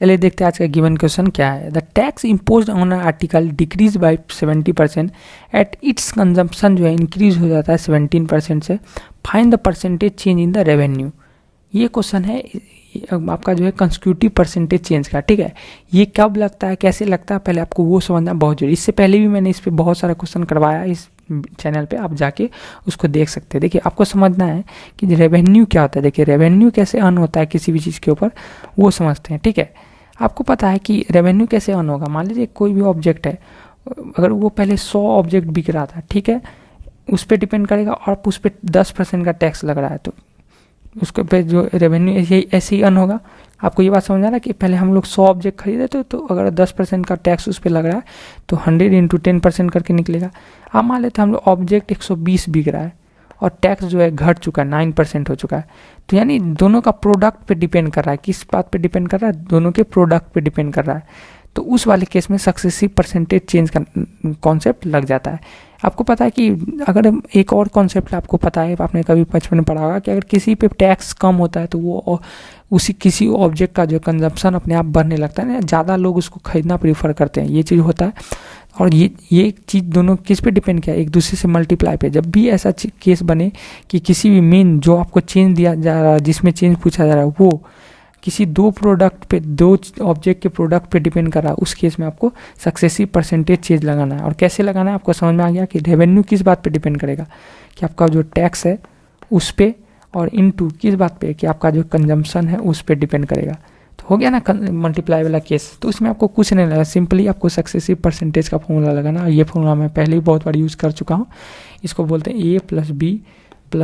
चलिए देखते हैं आज का गिवन क्वेश्चन क्या है। The tax imposed on article decrease by 70% at its consumption जो है इंक्रीज हो जाता है 17% से। Find the percentage change in the revenue. ये क्वेश्चन है आपका जो है कंसेक्यूटिव परसेंटेज चेंज का, ठीक है। ये कब लगता है, कैसे लगता है, पहले आपको वो समझना बहुत जरूरी। इससे पहले भी मैंने इस पर बहुत सारा क्वेश्चन करवाया इस चैनल पे, आप जाके उसको देख सकते हैं। देखिए आपको समझना है कि रेवेन्यू क्या होता है। देखिए रेवेन्यू कैसे अर्न होता है किसी भी चीज़ के ऊपर, वो समझते हैं, ठीक है। आपको पता है कि रेवेन्यू कैसे अर्न होगा। मान लीजिए कोई भी ऑब्जेक्ट है, अगर वो पहले 100 ऑब्जेक्ट बिक रहा था, ठीक है, उस पर डिपेंड करेगा, और उस पर 10% का टैक्स लग रहा है, तो उसके पे जो रेवेन्यू ऐसे ही अर्न होगा। आपको ये बात समझ आ रहा है कि पहले हम लोग 100 ऑब्जेक्ट खरीदे तो अगर 10% का टैक्स उस पर लग रहा है तो 100 × 10% करके निकलेगा। अब मान लेते हैं हम लोग ऑब्जेक्ट 120 बिक रहा है और टैक्स जो है घट चुका है, 9% हो चुका है। तो यानी दोनों का प्रोडक्ट पे डिपेंड कर रहा है। किस बात पे डिपेंड कर रहा है? दोनों के प्रोडक्ट पे डिपेंड कर रहा है। तो उस वाले केस में सक्सेसिव परसेंटेज चेंज का कॉन्सेप्ट लग जाता है। आपको पता है कि अगर एक और कॉन्सेप्ट आपको पता है, आपने कभी बचपन में पढ़ा होगा कि अगर किसी पे टैक्स कम होता है तो वो उसी किसी ऑब्जेक्ट का जो कंजप्शन अपने आप बढ़ने लगता है ना, ज़्यादा लोग उसको खरीदना प्रीफर करते हैं। ये चीज़ होता है। और ये चीज़ दोनों किस पे डिपेंड किया, एक दूसरे से मल्टीप्लाई पे। जब भी ऐसा केस बने कि किसी भी मेन जो आपको चेंज दिया जा रहा है, जिसमें चेंज पूछा जा रहा है, वो किसी दो प्रोडक्ट पे, दो ऑब्जेक्ट के प्रोडक्ट पे डिपेंड कर रहा है, उस केस में आपको सक्सेसिव परसेंटेज चेंज लगाना है। और कैसे लगाना है आपको समझ में आ गया कि रेवेन्यू किस बात पे डिपेंड करेगा, कि आपका जो टैक्स है उस पे, और इनटू किस बात पे, कि आपका जो कंजम्पशन है उस पे डिपेंड करेगा। तो हो गया ना मल्टीप्लाई वाला केस। तो उसमें आपको कुछ नहीं लगा, सिंपली आपको सक्सेसिव परसेंटेज का फॉर्मूला लगाना। ये फॉर्मूला मैं पहले ही बहुत बार यूज़ कर चुका हूँ। इसको बोलते हैं A + B + A ×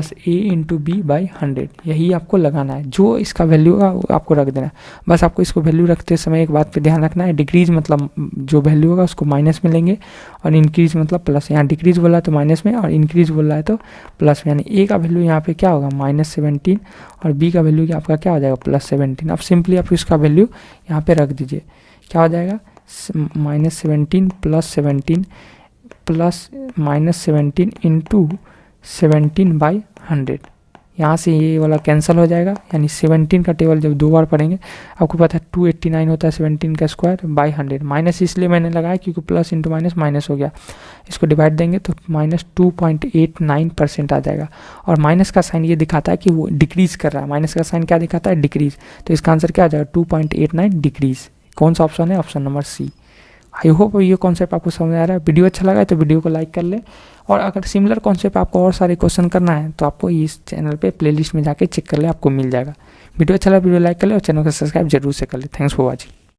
B/100। यही आपको लगाना है। जो इसका वैल्यू होगा वो आपको रख देना है। बस आपको इसको वैल्यू रखते समय एक बात पे ध्यान रखना है, डिक्रीज मतलब जो वैल्यू होगा उसको माइनस में लेंगे, और इंक्रीज मतलब प्लस। यहाँ डिक्रीज बोला है तो माइनस में, और इंक्रीज बोला है तो प्लस में। यानी A का वैल्यू यहाँ पे क्या होगा, -17, और B का वैल्यू आपका क्या हो जाएगा, +17। अब सिंपली आप इसका वैल्यू यहाँ पे रख दीजिए। क्या हो जाएगा, -17 + 17 प्लस -17 × 17/100। यहाँ से ये वाला कैंसिल हो जाएगा। यानी 17 का टेबल जब दो बार पढ़ेंगे, आपको पता है 289 होता है 17 का स्क्वायर बाई 100। माइनस इसलिए मैंने लगाया क्योंकि प्लस इंटू माइनस माइनस हो गया। इसको डिवाइड देंगे तो -2.89% आ जाएगा। और माइनस का साइन ये दिखाता है कि वो डिक्रीज कर रहा है। माइनस का साइन क्या दिखाता है, डिक्रीज। तो इसका आंसर क्या आ जाएगा, 2.89 डिक्रीज। कौन सा ऑप्शन है, option number C। I hope ये कॉन्सेप्ट आपको समझ आ रहा है। वीडियो अच्छा लगा है तो वीडियो को लाइक कर ले, और अगर सिमिलर कॉन्सेप्ट आपको और सारे क्वेश्चन करना है तो आपको इस चैनल पे प्लेलिस्ट में जाके चेक कर ले, आपको मिल जाएगा। वीडियो अच्छा लगा वीडियो लाइक कर ले, और चैनल को सब्सक्राइब जरूर से कर ले। Thanks for watching.